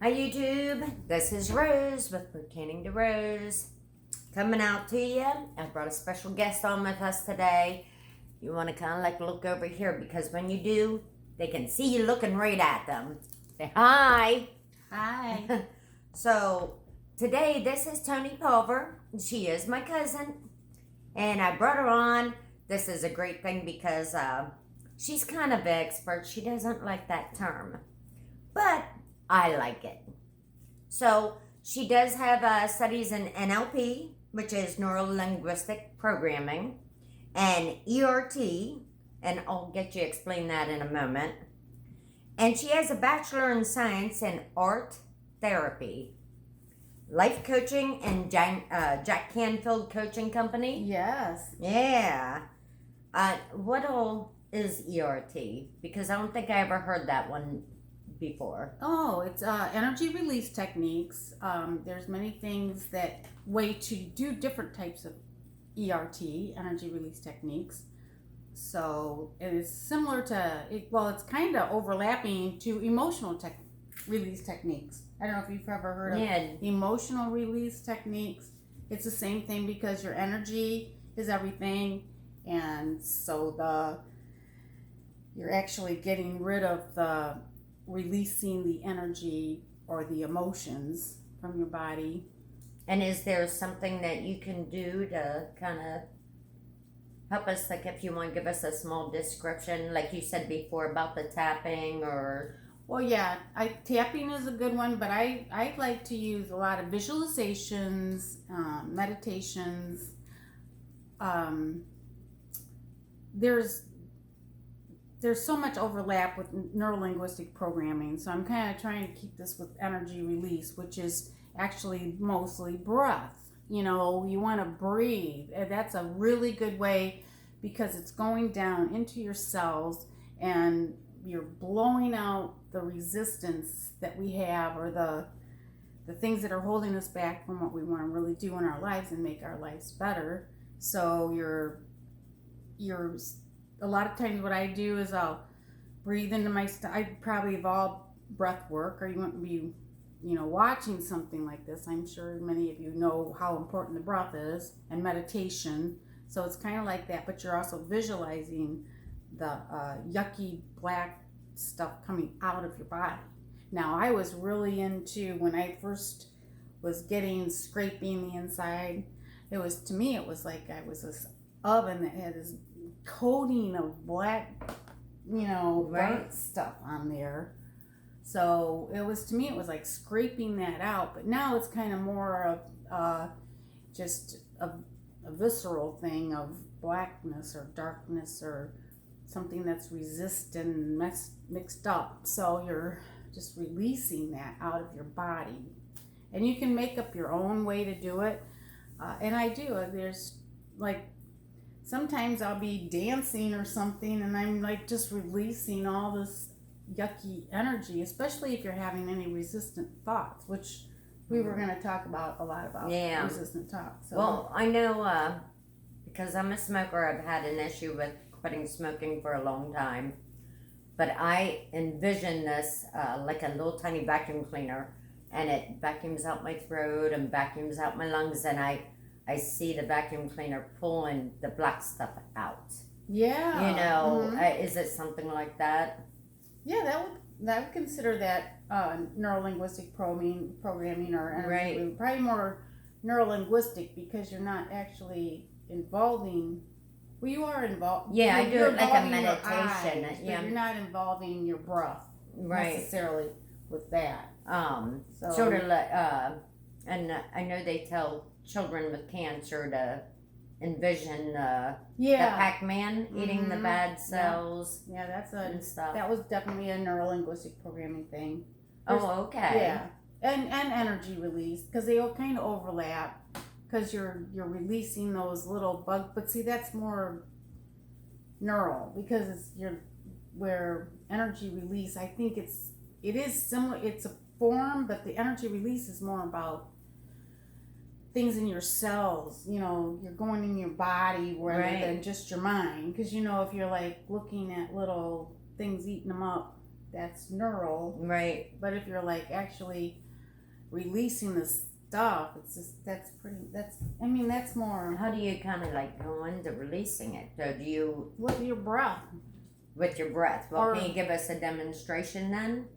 Hi YouTube, this is Rose with Pertaining to Rose, coming out to you. I brought a special guest on with us today. You want to kind of like look over here because when you do, they can see you looking right at them. Say hi. Hi. So today this is Toni Paulvir. She is my cousin and I brought her on. This is a great thing because she's kind of expert. She doesn't like that term, but I like it. So she does have studies in NLP, which is neuro linguistic programming, and ERT, and I'll get you to explain that in a moment. And she has a bachelor in science in art therapy, life coaching, and Jack Canfield Coaching Company. Yes. Yeah. What all is ERT? Because I don't think I ever heard that one before. Oh, it's energy release techniques. There's many things that way to do different types of ERT, energy release techniques. So it is similar to it's kind of overlapping to emotional release techniques. I don't know if you've ever heard of emotional release techniques. It's the same thing because your energy is everything, and so you're actually getting rid of the releasing the energy or the emotions from your body. And is there something that you can do to kind of help us, like if you want to give us a small description, like you said before about the tapping or... Well, yeah, tapping is a good one, but I like to use a lot of visualizations, meditations. There's so much overlap with neuro-linguistic programming, so I'm kind of trying to keep this with energy release, which is actually mostly breath. You know, you want to breathe, and that's a really good way because it's going down into your cells and you're blowing out the resistance that we have, or the things that are holding us back from what we want to really do in our lives and make our lives better. So you're a lot of times what I do is I'll breathe into I probably have all breath work, or you wouldn't be, watching something like this. I'm sure many of you know how important the breath is, and meditation. So it's kind of like that, but you're also visualizing the yucky black stuff coming out of your body. Now, I was really into, when I first was getting scraping the inside, to me it was like I was this oven that had this coating of black, burnt stuff on there. So it was like scraping that out. But now it's kind of more of just a visceral thing of blackness or darkness or something that's resistant and mixed up. So you're just releasing that out of your body. And you can make up your own way to do it. And I do. There's like, sometimes I'll be dancing or something and I'm like just releasing all this yucky energy, especially if you're having any resistant thoughts, which we were going to talk about a lot about resistant thoughts. So. Well, I know because I'm a smoker, I've had an issue with quitting smoking for a long time, but I envision this like a little tiny vacuum cleaner, and it vacuums out my throat and vacuums out my lungs, and I see the vacuum cleaner pulling the black stuff out. Yeah. Is it something like that? Yeah, that would consider that neuro-linguistic programming or energy, probably more neuro-linguistic because you're not actually involving. Well, you are involved. Yeah, I do it like a meditation. But you're not involving your breath necessarily with that. Sort of like, and I know they tell children with cancer to envision the Pac-Man eating the bad cells. Yeah, and stuff. That was definitely a neuro-linguistic programming thing. Okay. Yeah, and energy release, because they all kind of overlap, because you're releasing those little bugs. But see, that's more neural, because where energy release, I think it is similar. It's a form, but the energy release is more about things in your cells. You're going in your body rather than just your mind, because if you're like looking at little things eating them up, that's neural. Right. But if you're like actually releasing the stuff, it's just that's more How do you kind of like go into releasing it? So do you with your breath. with your breath? Well, Or- can you give us a demonstration then?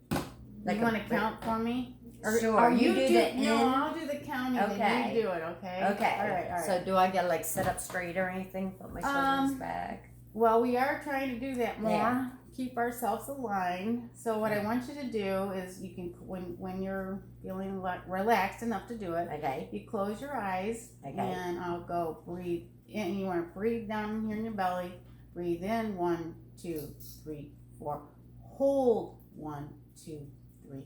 You want to count for me? Sure. You do the in. No, I'll do the counting. Okay. And you do it. Okay. Okay. All right. So do I gotta like sit up straight or anything? Put my shoulders back. Well, we are trying to do that more. Yeah. Keep ourselves aligned. So what I want you to do is you can when you're feeling relaxed enough to do it, Okay. you close your eyes, Okay. and I'll go breathe in. You want to breathe down here in your belly. Breathe in 1, 2, 3, 4. Hold 1, 2, 3.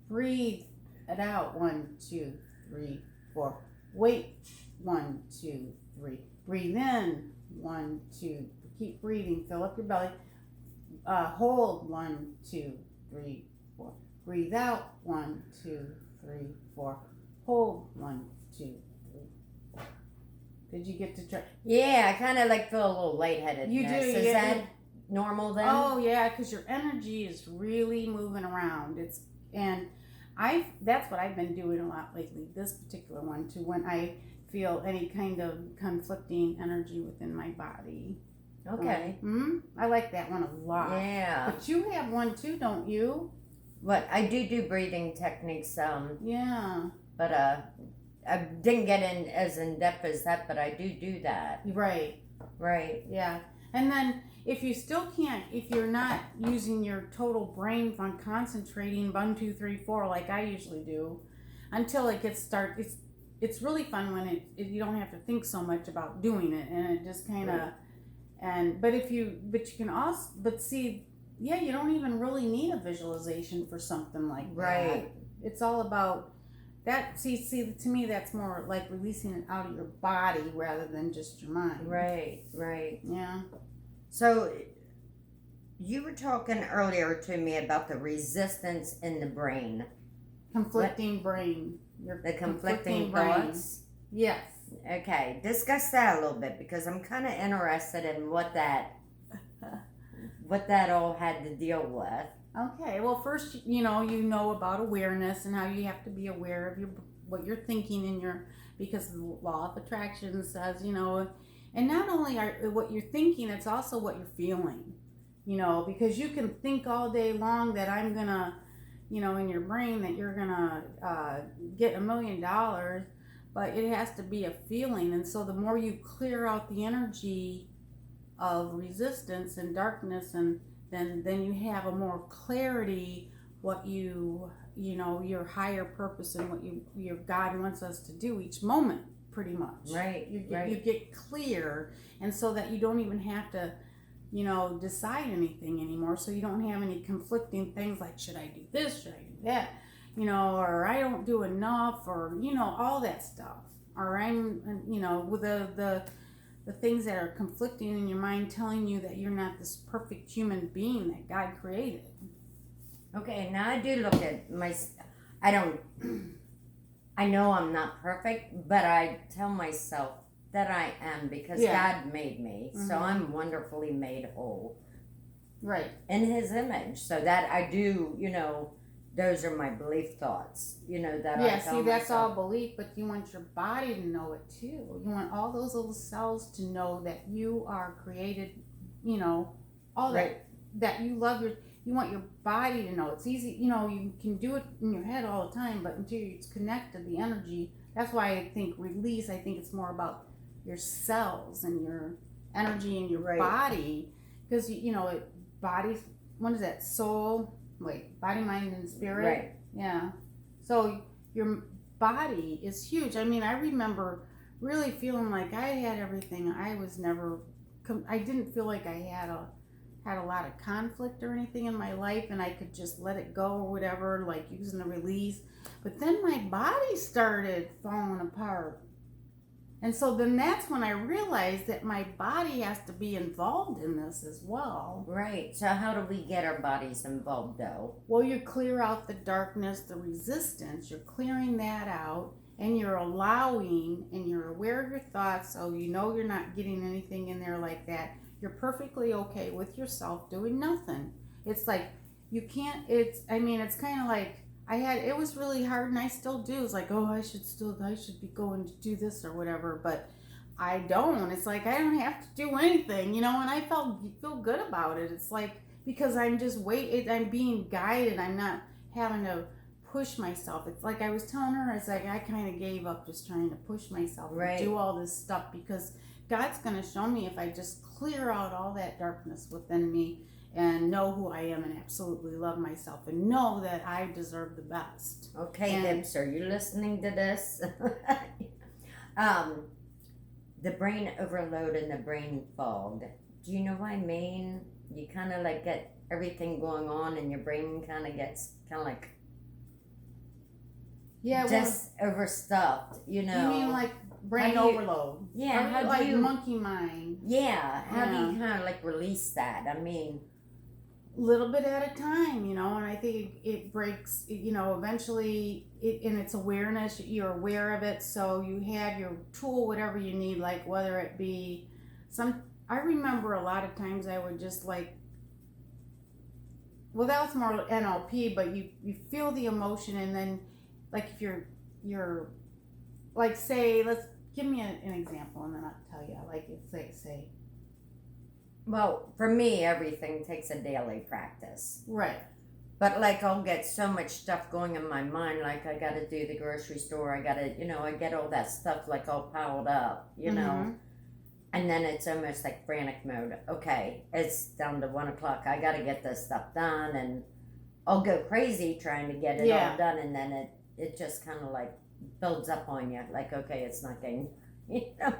Breathe it out 1, 2, 3, 4. Wait 1, 2, 3. Breathe in 1, 2. Keep breathing. Fill up your belly. Hold 1, 2, 3, 4. Breathe out 1, 2, 3, 4. Hold 1, 2, 3, 4. Did you get to try? Yeah, I kind of like feel a little lightheaded. You do. Is Yeah. that normal then? Oh yeah, because your energy is really moving around. That's what I've been doing a lot lately. This particular one too, when I feel any kind of conflicting energy within my body. Okay. I like that one a lot. Yeah. But you have one too, don't you? What I do breathing techniques. Yeah. But I didn't get in depth as that. But I do that. Right. Right. Yeah. And then if you still can't, if you're not using your total brain on concentrating 1, 2, 3, 4 like I usually do, until it gets start. It's really fun when you don't have to think so much about doing it, and it just kind of. Right. But you can also see, yeah, you don't even really need a visualization for something like that. Right. It's all about that. See, to me, that's more like releasing it out of your body rather than just your mind. Right. Right. Yeah. So you were talking earlier to me about the resistance in the brain. Conflicting brain. The conflicting thoughts. Yes. Okay, discuss that a little bit because I'm kind of interested in what that all had to deal with. Okay. Well, first, you know about awareness and how you have to be aware of what you're thinking because the law of attraction says, and not only what you're thinking, it's also what you're feeling. Because you can think all day long that I'm gonna, in your brain that you're gonna get $1 million. But it has to be a feeling, and so the more you clear out the energy of resistance and darkness, and then you have a more clarity what your higher purpose and what your God wants us to do each moment, pretty much. Right. You get clear, and so that you don't even have to decide anything anymore. So you don't have any conflicting things like, should I do this? Should I do that? Or I don't do enough, or all that stuff, or I'm with the things that are conflicting in your mind, telling you that you're not this perfect human being that God created. Okay, now I do look at I know I'm not perfect, but I tell myself that I am because God made me, so I'm wonderfully made whole, right, in His image. So that I do, those are my belief thoughts, that I tell that's all myself. belief, but you want your body to know it too. You want all those little cells to know that you are created, all Right. that you love you want your body to know. It's easy, you can do it in your head all the time, but until it's connected, the energy, that's why I think release, I think it's more about your cells and your energy in your body, because body's, what is that, soul, body, mind, and spirit. Right. Yeah. So your body is huge. I mean, I remember really feeling like I had everything. I didn't feel like I had a lot of conflict or anything in my life, and I could just let it go or whatever, like using the release. But then my body started falling apart. And so then that's when I realized that my body has to be involved in this as well. Right. So how do we get our bodies involved, though? Well, you clear out the darkness, the resistance. You're clearing that out, and you're allowing, and you're aware of your thoughts, so you're not getting anything in there like that. You're perfectly okay with yourself doing nothing. It's like you can't, it's kind of like, it was really hard, and I still do. It's like, oh, I should be going to do this or whatever, but I don't. It's like, I don't have to do anything, and I feel good about it. It's like, because I'm just I'm being guided. I'm not having to push myself. It's like I was telling her, it's like I kind of gave up just trying to push myself and do all this stuff, because God's going to show me if I just clear out all that darkness within me and know who I am and absolutely love myself and know that I deserve the best. Okay, Hips, are you listening to this? The brain overload and the brain fog. Do you know what I mean? You kind of like get everything going on and your brain kind of gets like just overstuffed, You mean like brain overload? Yeah, or how like do you, monkey mind? Yeah, how do you kind of like release that? I mean, little bit at a time, and I think it breaks, eventually, and it's awareness. You're aware of it, so you have your tool, whatever you need, like whether it be I remember a lot of times I would just like, well, that was more NLP, but you feel the emotion, and then like if you're like, say, let's give me an example, and then I'll tell you, like say. Well, for me, everything takes a daily practice. Right. But like I'll get so much stuff going in my mind, like I got to do the grocery store, I got to, I get all that stuff like all piled up, know. And then it's almost like frantic mode. Okay, it's down to 1 o'clock. I got to get this stuff done, and I'll go crazy trying to get it all done, and then it just kind of like builds up on you. Like, okay, it's not getting...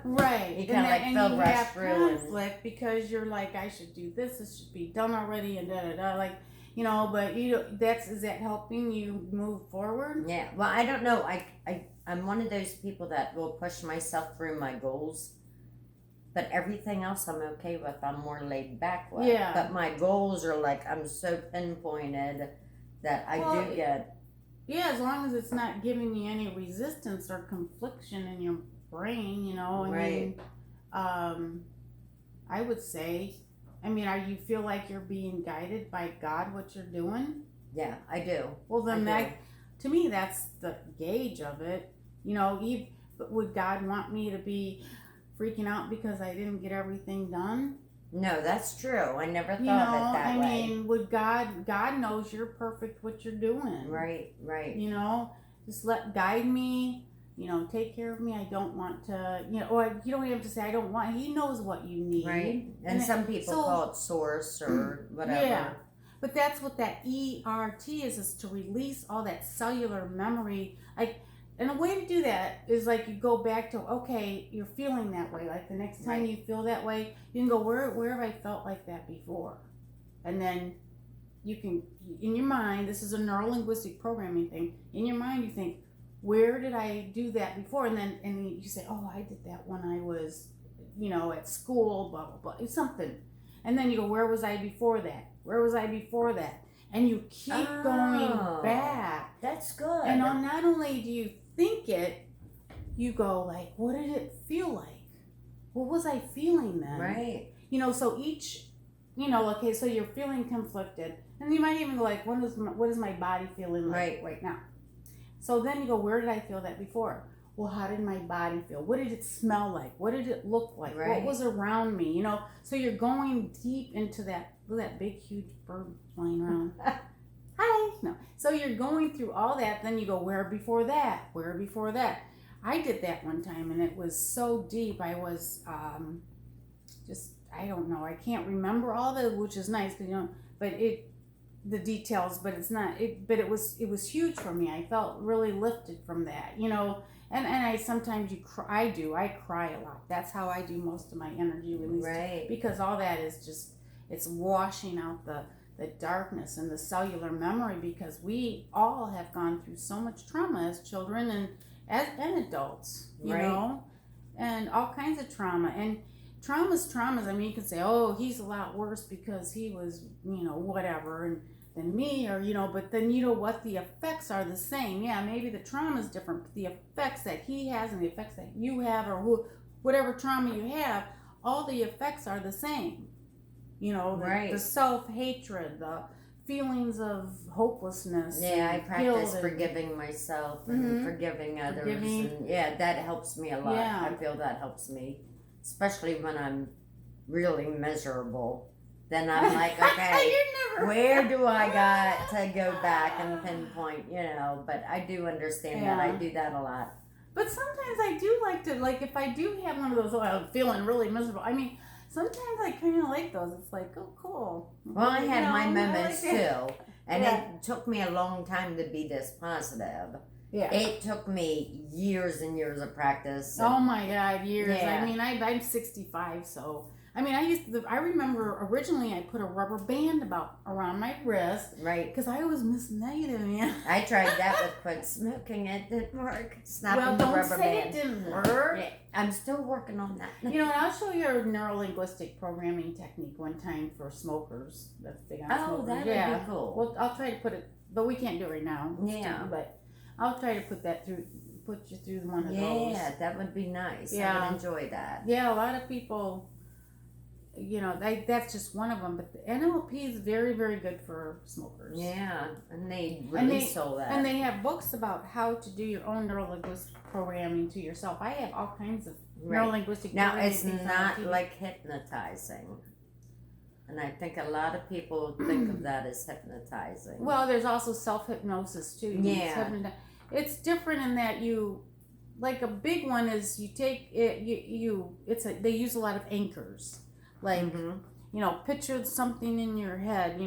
Right. You kind of like feel rushed through conflict because you're like, I should do this. This should be done already, and da da da. Like, but is that helping you move forward? Yeah. Well, I don't know. I'm one of those people that will push myself through my goals, but everything else I'm okay with. I'm more laid back with. Yeah. But my goals are like, I'm so pinpointed that I do get. Yeah, as long as it's not giving you any resistance or confliction in your brain, Right. I would say, are you feel like you're being guided by God, what you're doing? Yeah, I do. Well, then to me, that's the gauge of it. Would God want me to be freaking out because I didn't get everything done? No, that's true. I never thought of it that way. Would God knows you're perfect what you're doing. Right. Just guide me, take care of me. I don't want to, or you don't even have to say I don't want. He knows what you need. Right. And some people call it source or whatever. Yeah. But that's what that ERT is to release all that cellular memory. And a way to do that is like you go back to, okay, you're feeling that way. Like the next time you feel that way, you can go, where have I felt like that before? And then you can, in your mind, this is a neuro-linguistic programming thing. In your mind, you think, where did I do that before? And then you say, oh, I did that when I was, at school, blah, blah, blah, something. And then you go, where was I before that? Where was I before that? And you keep going back. That's good. And not only do you think it, you go like, what did it feel like? What was I feeling then? Right. So each, okay, so you're feeling conflicted. And you might even go like, what is my body feeling like right now? So then you go, where did I feel that before? Well, how did my body feel? What did it smell like? What did it look like? Right. What was around me? So you're going deep into that big, huge bird flying around. Hi. No. So you're going through all that. Then you go, where before that? Where before that? I did that one time, and it was so deep. I was I don't know. I can't remember all the, which is nice, but the details, but it's not. But it was huge for me. I felt really lifted from that, And I sometimes I cry a lot. That's how I do most of my energy release. Right. Because all that is just, it's washing out the darkness and the cellular memory, because we all have gone through so much trauma as children and adults, you know, and all kinds of trauma. And traumas. You can say, oh, he's a lot worse because he was, whatever, than me, or, but then what? The effects are the same. Yeah, maybe the trauma is different, but the effects that he has and the effects that you have, or whatever trauma you have, all the effects are the same. The self-hatred, the feelings of hopelessness. Yeah, I and practice guilt and- forgiving myself and forgiving others. Forgiving. And yeah, that helps me a lot. Yeah. I feel that helps me, especially when I'm really miserable. Then I'm like, okay, You're never. where do I got to go back and pinpoint, but I do understand that. I do that a lot. But sometimes I do like to, like, if I do have one of those, I'm feeling really miserable. I mean, sometimes I kind of like those. It's like, oh, cool. Well, I had my moments like too. And Yeah. it took me a long time to be this positive. Yeah. It took me years and years of practice. Oh my God, years. Yeah. I mean, I'm 65, so I mean, I remember originally I put a rubber band around my wrist, Right. because I was Miss Negative, man. I tried that with quit smoking. It didn't work. Snapping Well, the don't rubber say band. it didn't work. Yeah, I'm still working on that. You know, and I'll show you a neuro-linguistic programming technique one time for smokers. That's big on smokers. That would Yeah. be cool. Well, I'll try to put it, but we can't do it right now. Yeah. But I'll try to put you through one of those. Yeah, that would be nice. I Yeah. would enjoy that. Yeah, a lot of people, that's just one of them. But the NLP is very, very good for smokers. Yeah, and they really sold that. And they have books about how to do your own neurolinguistic programming to yourself. I have all kinds of neurolinguistic Now, programming it's things on not TV. like hypnotizing. And I think a lot of people think of that as hypnotizing. Well, there's also self-hypnosis too. Yeah. It's different in that like a big one is you take it, they use a lot of anchors. Like, picture something in your head,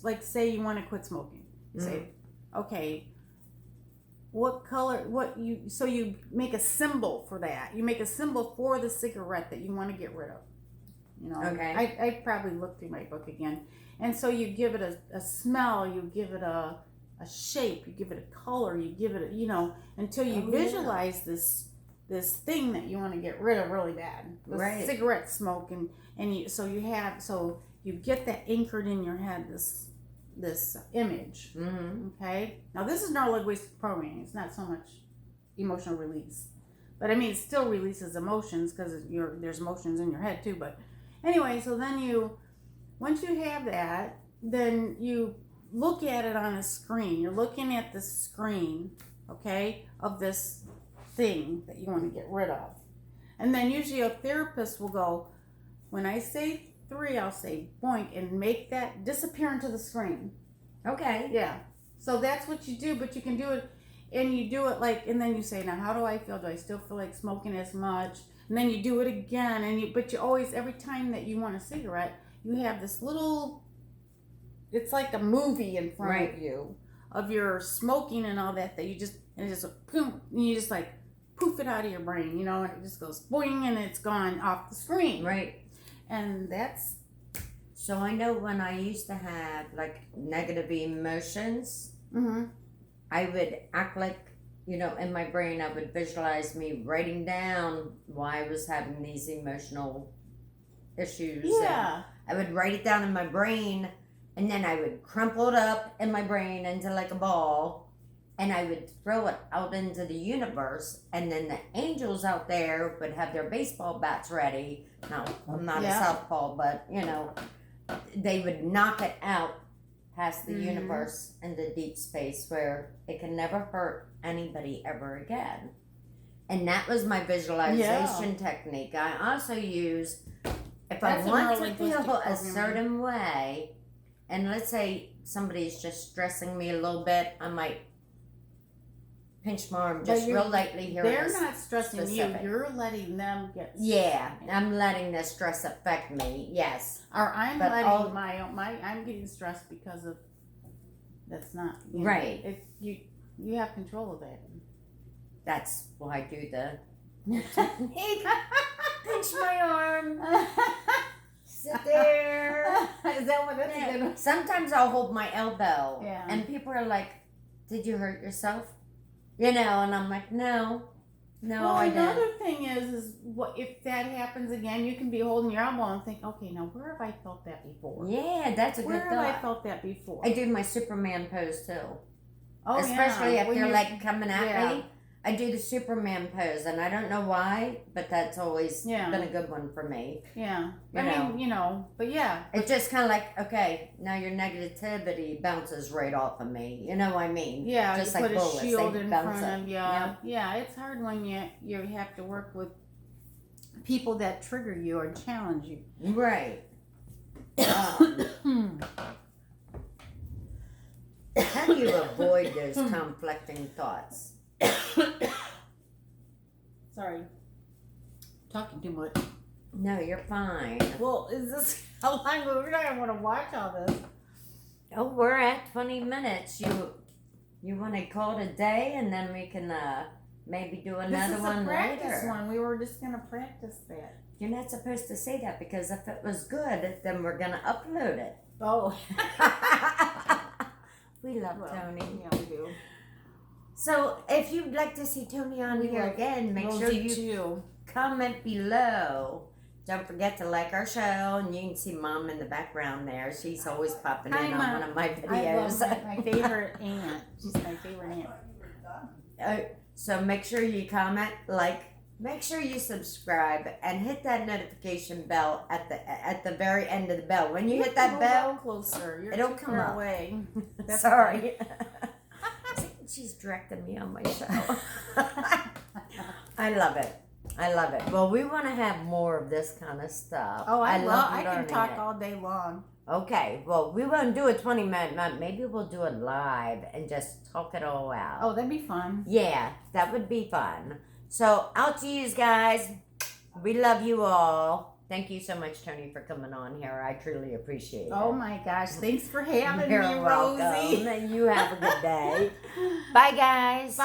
like say you want to quit smoking. You say, okay, what color, so you make a symbol for that. You make a symbol for the cigarette that you want to get rid of. Okay. I probably look through my book again. And so you give it a smell, you give it a shape, you give it a color, you give it until you visualize this thing that you want to get rid of really bad. The cigarette smoke and you get that anchored in your head, this image. Okay? Now this is neurolinguistic programming. It's not so much emotional release. But I mean, it still releases emotions because there's emotions in your head too. But anyway, so then once you have that, then you look at it on a screen. You're looking at the screen, okay, of this thing that you want to get rid of. And then usually a therapist will go, when I say 3, I'll say boink and make that disappear into the screen. Okay. Yeah. So that's what you do, but you can do it. And you do it and then you say, now how do I feel? Do I still feel like smoking as much? And then you do it again, but you always, every time that you want a cigarette, you have this little, it's like a movie in front of you of your smoking and all that you just, and it's just boom, and you just like poof it out of your brain, and it just goes boing and it's gone off the screen. Right. And that's. So I know when I used to have like negative emotions, I would act like, in my brain, I would visualize me writing down why I was having these emotional issues. Yeah. And I would write it down in my brain, and then I would crumple it up in my brain into like a ball, and I would throw it out into the universe, and then the angels out there would have their baseball bats ready. Now, I'm not a southpaw, but, they would knock it out past the universe into deep space where it can never hurt anybody ever again. And that was my visualization technique. I also use, if I want to feel a certain way, and let's say somebody's just stressing me a little bit, I might pinch my arm just real lightly here. They're not stressing you. You're letting them get stressed. Yeah, I'm letting the stress affect me. Yes. Or I'm letting I'm getting stressed because of that's not right. You have control of that. That's why I do the pinch my arm. Sit there. Is that what that's yeah. Sometimes I'll hold my elbow. Yeah. And people are like, "Did you hurt yourself?" And I'm like, No, I didn't. Another thing is what if that happens again? You can be holding your elbow and think, okay, now where have I felt that before? Yeah, that's a good thought. Where have I felt that before? I do my Superman pose too. Oh, especially if when they're like coming at me. I do the Superman pose, and I don't know why, but that's always Yeah. been a good one for me. Yeah. You know. mean, but yeah. It's just kind of like, okay, now your negativity bounces right off of me. You know what I mean? Yeah, just you like put bullets, a shield they in bounce front up. of you. Yeah, it's hard when you have to work with people that trigger you or challenge you. Right. How do you avoid those conflicting thoughts? Sorry, talking too much. No, you're fine. Well, is this how long we're not gonna want to watch all this? Oh, we're at 20 minutes. You want to call it a day, and then we can maybe do another This is one a practice later. one. We were just gonna practice that. You're not supposed to say that because if it was good, then we're gonna upload it. Oh, We love well, Toni. Yeah, we do. So if you'd like to see Toni on here again, make sure you comment below. Don't forget to like our show, and you can see Mom in the background there. She's always popping in on one of my I videos. love my favorite aunt. She's my favorite aunt. So make sure you comment, like, make sure you subscribe, and hit that notification bell at the very end of the bell. When you hit that bell, closer. You're it'll too come far up. away. That's Sorry. She's directing me on my show. I love it. I love it. Well, we want to have more of this kind of stuff. Oh, I can learning talk it. all day long. Okay, well, we won't do a 20-minute one. Maybe we'll do it live and just talk it all out. Oh, that'd be fun. Yeah, that would be fun. So, out to you guys. We love you all. Thank you so much, Toni, for coming on here. I truly appreciate it. Oh my gosh, thanks for having You're me, welcome. Rosie. You have a good day. Bye, guys. Bye.